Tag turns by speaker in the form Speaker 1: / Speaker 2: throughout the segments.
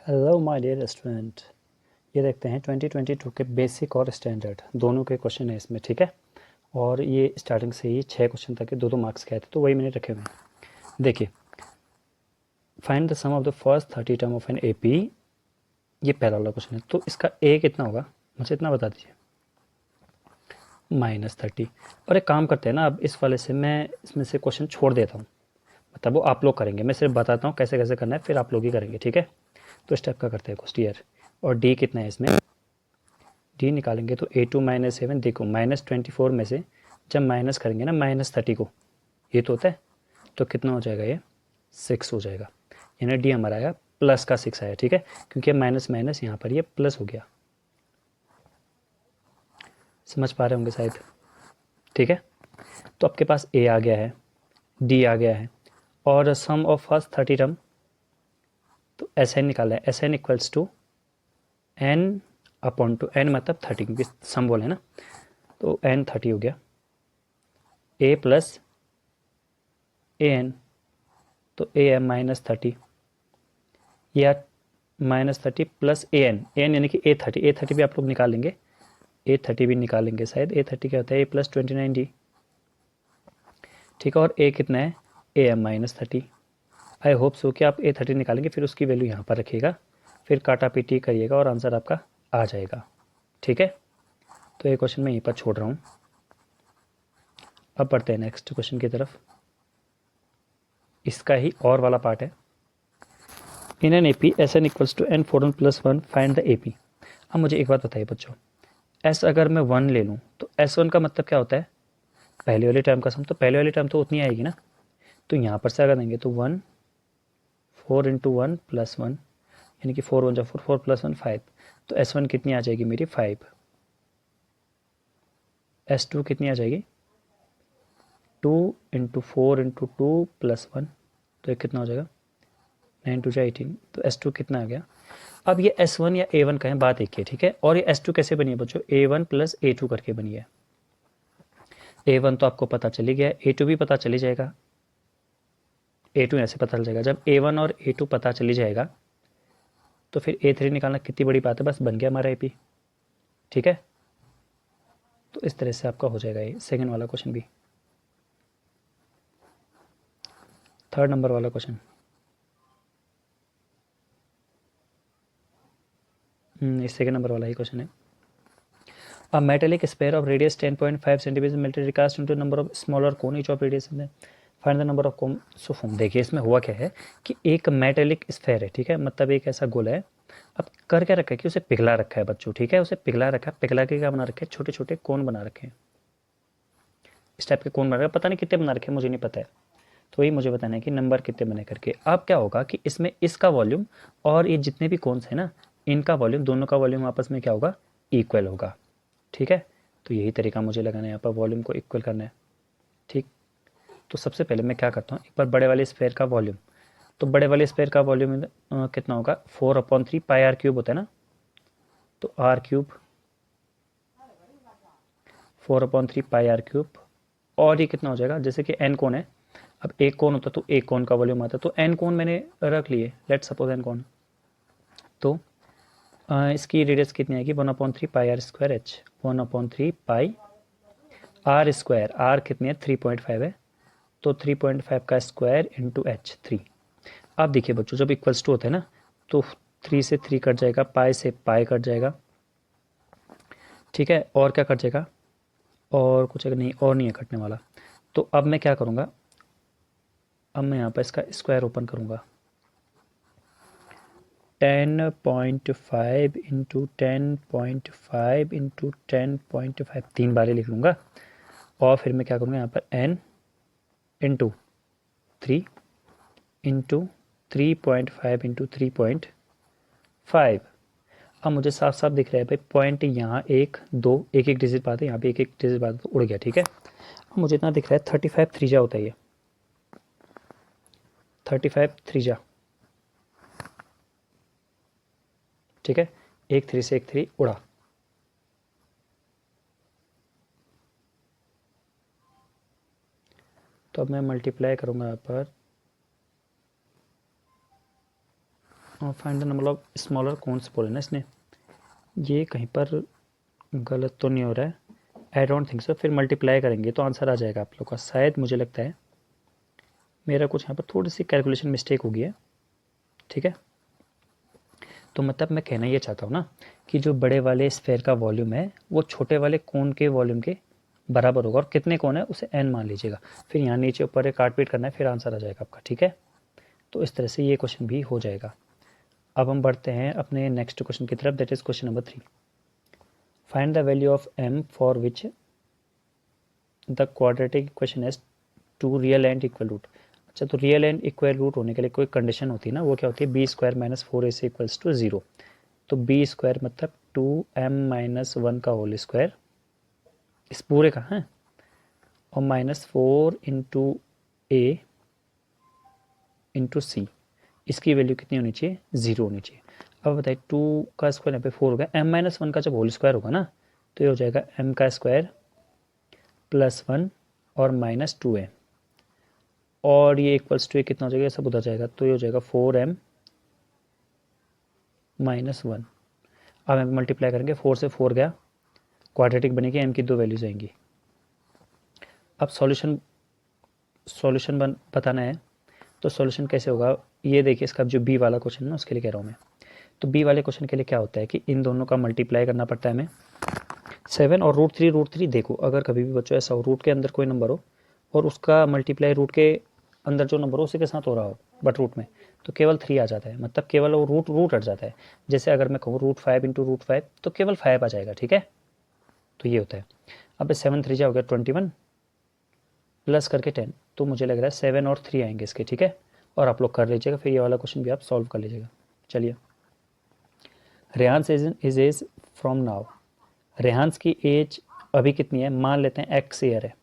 Speaker 1: Hello my dear student. ये देखते हैं 2022 के बेसिक और स्टैंडर्ड दोनों के क्वेश्चन है इसमें, ठीक है। और ये स्टार्टिंग से ही 6 क्वेश्चन तक के 2-2 मार्क्स के आए थे, तो वही मैंने रखे हुए हैं। देखिए, find the sum of the first 30 term of an AP. ये पहला वाला क्वेश्चन है, तो इसका ए कितना होगा मुझे इतना बता दीजिए। -30। और एक काम करते हैं ना, अब इस वाले से मैं इसमें से क्वेश्चन छोड़ देता हूँ, मतलब वो आप लोग करेंगे, मैं सिर्फ बताता हूँ कैसे कैसे करना है, फिर आप लोग ही करेंगे, ठीक है। तो इस टाइप का करते हैं क्वेश्चन ईयर। और डी कितना है इसमें, डी निकालेंगे तो A2 -7। देखो -24 में से जब माइनस करेंगे ना -30 को, ये तो होता है, तो कितना हो जाएगा, ये 6 हो जाएगा। यानी डी हमारा आया प्लस का 6 आया, ठीक है, क्योंकि माइनस माइनस यहाँ पर ये प्लस हो गया। समझ पा रहे होंगे शायद, ठीक है। तो आपके पास ए आ गया है, डी आ गया है, और सम ऑफ फर्स्ट 30 टर्म, तो एस एन निकाला है। S n equals to n upon two n, मतलब 30, क्योंकि सम बोले ना, तो एन 30 हो गया। ए प्लस ए एन, तो ए एम -30, या -30 प्लस ए एन यानी कि ए थर्टी भी आप लोग निकाल लेंगे, ए30 भी निकालेंगे शायद। ए30 क्या होता है, A + 29D, ठीक है। और ए कितना है, A M -30। I hope so कि आप A30 निकालेंगे, फिर उसकी वैल्यू यहाँ पर रखिएगा, फिर काटा पीटी करिएगा और आंसर आपका आ जाएगा, ठीक है। तो ये क्वेश्चन मैं यहीं पर छोड़ रहा हूँ। अब बढ़ते हैं नेक्स्ट क्वेश्चन की तरफ, इसका ही और वाला पार्ट है। In an AP SN equals to n 4n + 1 find the AP। अब मुझे एक बात बताइए बच्चों, S अगर मैं 1 ले लूँ तो S1 का मतलब क्या होता है, पहले वाले टर्म का सम, तो पहले वाली टर्म तो उतनी आएगी ना। तो यहाँ पर से अगर देंगे तो 1 4 × 1 + 1, यानी कि 4 1 4, 4 + 1 5। तो S1 कितनी आ जाएगी मेरी 5। S2 कितनी आ जाएगी 2 × 4 × 2 + 1, तो ये कितना हो जाएगा 9 2 18। तो S2 कितना आ गया। अब ये S1 या A1 कहें, बात एक है, ठीक है। और ये S2 कैसे बनी है बच्चों, A1 + A2 करके बनी है। A1 तो आपको पता चली गया, A2 भी पता चली जाएगा, A2 ऐसे पता चल जाएगा। जब A1 और A2 पता चली जाएगा तो फिर A3 निकालना कितनी बड़ी बात है, बस बन गया हमारा AP, ठीक है। तो इस तरह से आपका हो जाएगा ये सेकंड वाला क्वेश्चन भी। थर्ड नंबर वाला क्वेश्चन, ये सेकंड नंबर वाला ही क्वेश्चन है। A metallic sphere of radius 10.5 cm melted recast into number of smaller cone each of radius में find the number of cone so foam. देखिए इसमें हुआ क्या है कि एक मेटेलिक स्फेयर है, ठीक है, मतलब एक ऐसा गोला है। अब कर क्या रखा है कि उसे पिघला रखा है बच्चों, ठीक है, उसे पिघला रखा है। पिघला के क्या बना रखे हैं, छोटे छोटे कोन बना रखे हैं, इस टाइप के कोन बना रखे हैं। पता नहीं कितने बना रखे हैं, मुझे नहीं पता है, तो ये मुझे बताना है कि नंबर कितने बने करके। अब क्या होगा कि इसमें इसका वॉल्यूम और ये जितने भी कोन्स है ना, इनका वॉल्यूम, दोनों का वॉल्यूम आपस में क्या होगा, इक्वल होगा, ठीक है। तो यही तरीका मुझे लगाना है, यहाँ पर वॉल्यूम को इक्वल करना है, ठीक। तो सबसे पहले मैं क्या करता हूँ, एक बार बड़े वाले स्फेयर का वॉल्यूम, तो बड़े वाले स्फेयर का वॉल्यूम कितना होगा, 4/3 πr³ होता है ना, तो r³, 4/3 πr³। और ये कितना हो जाएगा, जैसे कि n कोण है, अब एक कोण होता तो एक कोण का वॉल्यूम आता, तो n कोण मैंने रख लिए, लेट सपोज n कोण, तो इसकी रेडियस कितनी आएगी, 1/3 πr²h, 1/3 पाई r², r कितनी है 3.5 है, तो 3.5 का स्क्वायर इंटू h 3। अब देखिए बच्चों, जब इक्वल्स टू होता है ना, तो 3 से 3 कट जाएगा, पाई से पाई कट जाएगा, ठीक है। और क्या कट जाएगा, और कुछ अगर नहीं, और नहीं है कटने वाला। तो अब मैं क्या करूँगा, अब मैं यहाँ पर इसका स्क्वायर ओपन करूँगा, 10.5 इंटू 10.5 इंटू 10.5, 3 बार लिख लूँगा। और फिर मैं क्या करूँगा, यहाँ पर n इंटू 3 इंटू 3.5 इंटू 3.5। अब मुझे साफ साफ दिख रहा है भाई, पॉइंट यहाँ 1 2 एक एक डिजिट बात है, यहाँ पे एक एक डिजिट बात तो उड़ गया, ठीक है। अब मुझे इतना दिख रहा है 35 त्रिज्या होता है ये, 35 त्रिज्या, ठीक है। एक 3 से एक 3 उड़ा, तो अब मैं मल्टीप्लाई करूँगा यहाँ पर find the number of smaller cones बोले ना इसने, ये कहीं पर गलत तो नहीं हो रहा है, आई डोंट थिंक सो। फिर मल्टीप्लाई करेंगे तो आंसर आ जाएगा आप लोग का, शायद मुझे लगता है मेरा कुछ यहाँ पर थोड़ी सी कैलकुलेशन मिस्टेक हो गई है, ठीक है। तो मतलब मैं कहना ये चाहता हूँ ना कि जो बड़े वाले स्फेयर का वॉल्यूम है वो छोटे वाले कोन के वॉल्यूम के बराबर होगा, और कितने कोन है उसे n मान लीजिएगा, फिर यहाँ नीचे ऊपर एक काट पीट करना है, फिर आंसर आ जाएगा आपका, ठीक है। तो इस तरह से ये क्वेश्चन भी हो जाएगा। अब हम बढ़ते हैं अपने नेक्स्ट क्वेश्चन की तरफ, that is question number 3। Find the value of m for which the quadratic equation has two real and equal root. अच्छा, तो रियल एंड इक्वल रूट होने के लिए कोई कंडीशन होती है ना, वो क्या होती है, b square minus 4ac equals to 0। तो बी स्क्वायर मतलब 2m-1 का होल स्क्वायर इस पूरे का है, और -4 इंटू ए इंटू सी, इसकी वैल्यू कितनी होनी चाहिए, 0 होनी चाहिए। अब बताइए 2 का स्क्वायर यहाँ पे 4 होगा, m-1 का जब होल स्क्वायर होगा ना तो ये हो जाएगा m का स्क्वायर प्लस 1 और माइनस 2a, और ये इक्वल्स टू कितना हो जाएगा, सब उधर जाएगा, तो ये हो जाएगा 4m - 1। अब हम मल्टीप्लाई करेंगे, 4 से 4 गया, क्वाड्रेटिक बनेगी, m की 2 वैल्यूज आएंगी। अब सॉल्यूशन बताना है, तो सॉल्यूशन कैसे होगा, ये देखिए इसका जो बी वाला क्वेश्चन है ना उसके लिए कह रहा हूँ मैं। तो बी वाले क्वेश्चन के लिए क्या होता है कि इन दोनों का मल्टीप्लाई करना पड़ता है हमें, 7 और √3। देखो अगर कभी भी बच्चों ऐसा हो रूट के अंदर कोई नंबर हो और उसका मल्टीप्लाई रूट के अंदर जो नंबर हो उसी के साथ हो रहा हो बट रूट में, तो केवल 3 आ जाता है, मतलब केवल वो रूट हट जाता है। जैसे अगर मैं कहूँ √5 इंटू √5 तो केवल 5 आ जाएगा, ठीक है। तो ये होता है। अब 7 3 हो गया 21 प्लस करके 10, तो मुझे लग रहा है 7 और 3 आएंगे इसके, ठीक है। और आप लोग कर लीजिएगा, फिर ये वाला क्वेश्चन भी आप सॉल्व कर लीजिएगा। चलिए, Rehan is age from now, Rehan's की एज अभी कितनी है, मान लेते हैं x ईयर है,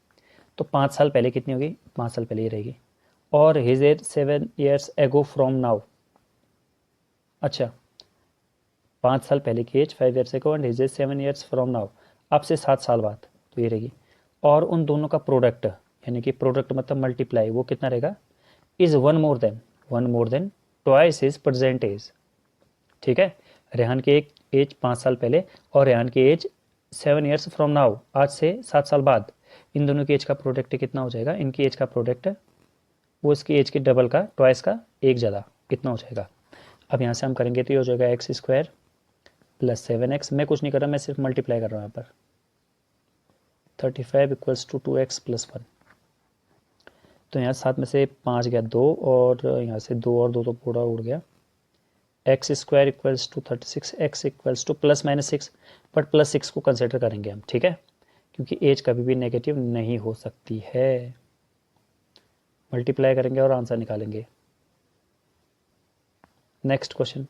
Speaker 1: तो 5 साल पहले कितनी होगी, 5 साल पहले ही रहेगी। और his age 7 years ago from now, अच्छा 5 साल पहले की age 5 years ago and his age 7 years from now, अब से 7 साल बाद, तो ये रहेगी। और उन दोनों का प्रोडक्ट, यानी कि प्रोडक्ट मतलब मल्टीप्लाई, वो कितना रहेगा, is one more than twice is present age, ठीक है। रेहान की एक एज 5 साल पहले और रेहान की एज 7 ईयर्स फ्रॉम नाउ, आज से 7 साल बाद, इन दोनों की एज का प्रोडक्ट कितना हो जाएगा, इनकी एज का प्रोडक्ट वो इसकी एज के डबल का, ट्वाइस का, एक ज़्यादा, कितना हो जाएगा। अब यहाँ से हम करेंगे तो ये हो जाएगा x स्क्वायर प्लस 7x, मैं कुछ नहीं कर रहा, मैं सिर्फ मल्टीप्लाई कर रहा हूँ यहाँ पर, 35 इक्वल्स टू 2x प्लस 1। तो यहाँ 7 में से 5 गया 2, और यहाँ से 2 और 2 तो पूरा उड़ गया, x square equals to 36, x equals to plus minus 6, but plus 6 को कंसिडर करेंगे हम, ठीक है, क्योंकि एज कभी भी नेगेटिव नहीं हो सकती है। मल्टीप्लाई करेंगे और आंसर निकालेंगे। Next question,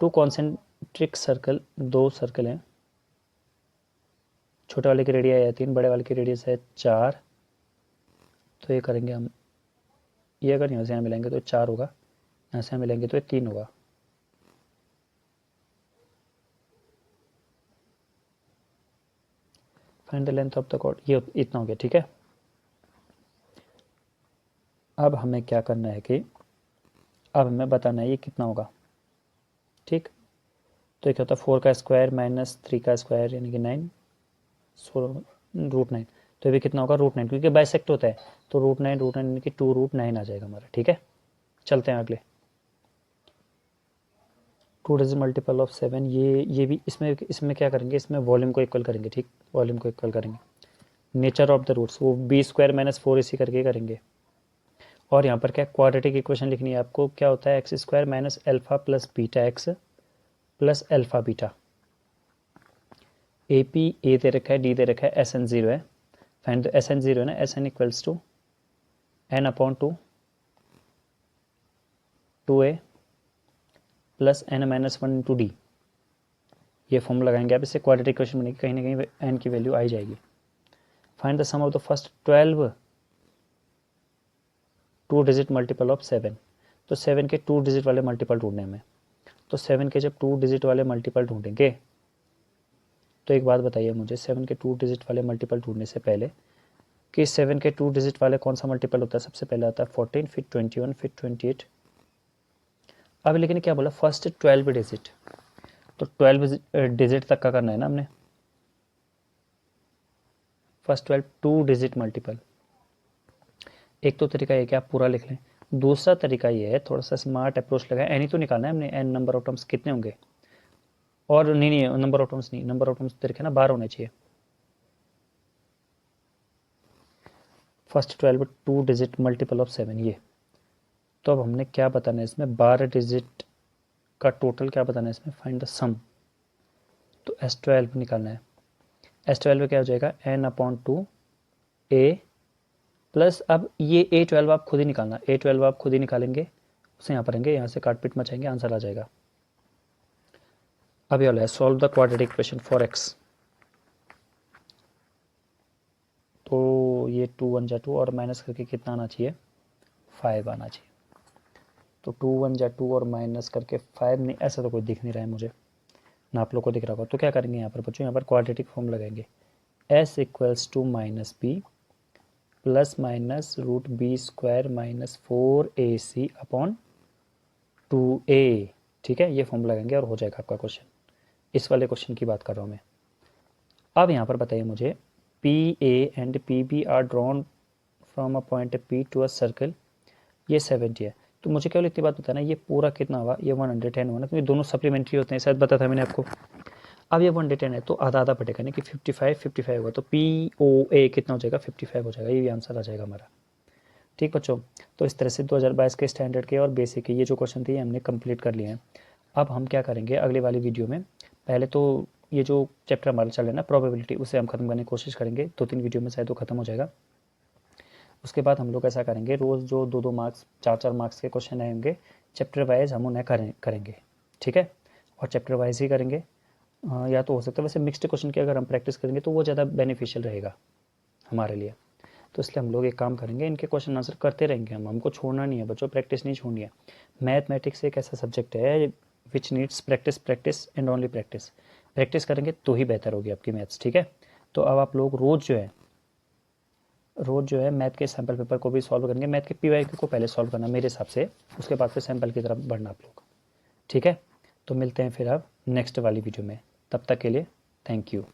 Speaker 1: 2 concentric circle, 2 circle हैं, छोटे वाले की रेडियस है 3, बड़े वाले की रेडियस है 4, तो ये करेंगे हम, ये अगर यहाँ से यहाँ मिलेंगे तो 4 होगा, यहाँ से यहाँ मिलेंगे तो ये 3 होगा। Find the length of the chord, ये इतना हो गया, ठीक है। अब हमें क्या करना है कि अब हमें बताना है ये कितना होगा, ठीक। तो क्या होता है 4 का स्क्वायर माइनस 3 का स्क्वायर यानी कि 9, √9, तो ये भी कितना होगा √9, क्योंकि बाइसेक्ट होता है, तो √9 यानी कि 2√9 आ जाएगा हमारा, ठीक है। चलते हैं अगले, 2 डिजिट मल्टीपल ऑफ 7, ये भी इसमें क्या करेंगे, इसमें वॉल्यूम को इक्वल करेंगे, ठीक, वॉल्यूम को इक्वल करेंगे। नेचर ऑफ द रूट्स वो बी स्क्वायर माइनस 4ac करके करेंगे। और यहाँ पर क्या क्वाड्रेटिक इक्वेशन लिखनी है आपको, क्या होता है X square minus alpha plus beta X plus alpha beta, A P A दे रखा है, डी दे रखा है, एस एन 0 है, फाइंड एस एन 0 है ना, S n equals to n upon 2a plus n minus 1 into d, ये form लगाएंगे आप, इससे क्वाड्रेटिक इक्वेशन बनेगी, कहीं ना कहीं एन की वैल्यू आई जाएगी। Find the sum of the first 12 2 digit multiple of 7, तो 7 के 2 डिजिट वाले मल्टीपल ढूंढने में, तो 7 के जब 2 डिजिट वाले मल्टीपल ढूंढेंगे, तो एक बात बताइए मुझे, 7 के 2 डिजिट वाले मल्टीपल ढूंढने से पहले कि 7 के 2 डिजिट वाले कौन सा मल्टीपल होता है, सबसे पहले आता है 14, फिर 21, फिर 28, अब लेकिन क्या बोला, फर्स्ट 12 डिजिट, तो 12 डिजिट तक का करना है ना हमने, फर्स्ट 12 2 डिजिट मल्टीपल। एक तो तरीका ये कि आप पूरा लिख लें, दूसरा तरीका ये है थोड़ा सा स्मार्ट अप्रोच लगाए, एनी तो निकालना है हमने, एन नंबर ऑफ टर्म्स कितने होंगे, और नहीं नंबर ऑफ टर्म्स नहीं, नंबर ऑफ टर्म्स तरीके ना 12 होने चाहिए। फर्स्ट 12 2 डिजिट मल्टीपल ऑफ 7 ये। तो अब हमने क्या बताना है इसमें, 12 डिजिट का टोटल क्या बताना है इसमें, फाइंड द सम। तो S12 निकालना है, S12 में क्या हो जाएगा, n/2 a प्लस, अब ये A12 आप खुद ही निकालना, A12 आप खुद ही निकालेंगे, उसे यहाँ पढ़ेंगे, यहाँ से काट पीट मचाएंगे, आंसर आ जाएगा। अब ये वाला है, solve the quadratic equation for x। तो ये 2 1 जा 2 और माइनस करके कितना आना चाहिए, 5 आना चाहिए। तो 2 1 जा 2 और माइनस करके 5 नहीं, ऐसा तो कोई दिख नहीं रहा है मुझे ना, आप लोग को दिख रहा होगा। तो क्या करेंगे यहाँ पर बच्चों, यहाँ पर क्वाड्रेटिक फॉर्म लगाएंगे, s equals to minus b plus minus root b square minus 4ac upon 2a। ठीक है, ये फॉर्म लगाएंगे और हो जाएगा आपका क्वेश्चन। इस वाले क्वेश्चन की बात कर रहा हूँ मैं। अब यहाँ पर बताइए मुझे, PA and PB are drawn from a point P to a circle, ये 70 है। तो मुझे केवल इतनी बात बताना, ये पूरा कितना हुआ, ये 110 हुआ ना, तो ये दोनों सप्लीमेंट्री होते हैं, शायद बताया था मैंने आपको। अब ये 110 है तो आधा आधा पड़ेगा, नहीं कि 55 होगा, तो POA कितना हो जाएगा, 55 हो जाएगा, ये भी आंसर आ जाएगा हमारा। ठीक बच्चों, तो इस तरह से 2022 के स्टैंडर्ड के और बेसिक के ये जो क्वेश्चन थे ये हमने कंप्लीट कर लिए हैं। अब हम क्या करेंगे अगले वाली वीडियो में, पहले तो ये जो चैप्टर हमारा चल रहा है ना प्रोबेबिलिटी, उसे हम खत्म करने की कोशिश करेंगे, 2-3 वीडियो में शायद वो खत्म हो जाएगा। उसके बाद हम लोग ऐसा करेंगे, रोज़ जो 2-2 मार्क्स 4-4 मार्क्स के क्वेश्चन आएंगे चैप्टर वाइज हम उन्हें करेंगे। ठीक है, और चैप्टर वाइज ही करेंगे, या तो हो सकता है वैसे मिक्स्ड क्वेश्चन की अगर हम प्रैक्टिस करेंगे तो वो ज़्यादा बेनिफिशियल रहेगा हमारे लिए। तो इसलिए हम लोग एक काम करेंगे, इनके क्वेश्चन आंसर करते रहेंगे, हमको छोड़ना नहीं है बच्चों, प्रैक्टिस नहीं छोड़नी है। मैथमेटिक्स एक ऐसा सब्जेक्ट है which needs practice, practice and only practice. Practice करेंगे तो ही बेहतर होगी आपकी मैथ्स। ठीक है, तो अब आप लोग रोज़ जो है मैथ के सैम्पल पेपर को भी सॉल्व करेंगे, मैथ के PYQ को पहले सॉल्व करना मेरे हिसाब से, उसके बाद फिर सैम्पल की तरफ बढ़ना आप लोग। ठीक है, तो मिलते हैं फिर अब नेक्स्ट वाली वीडियो में, तब तक के लिए थैंक यू।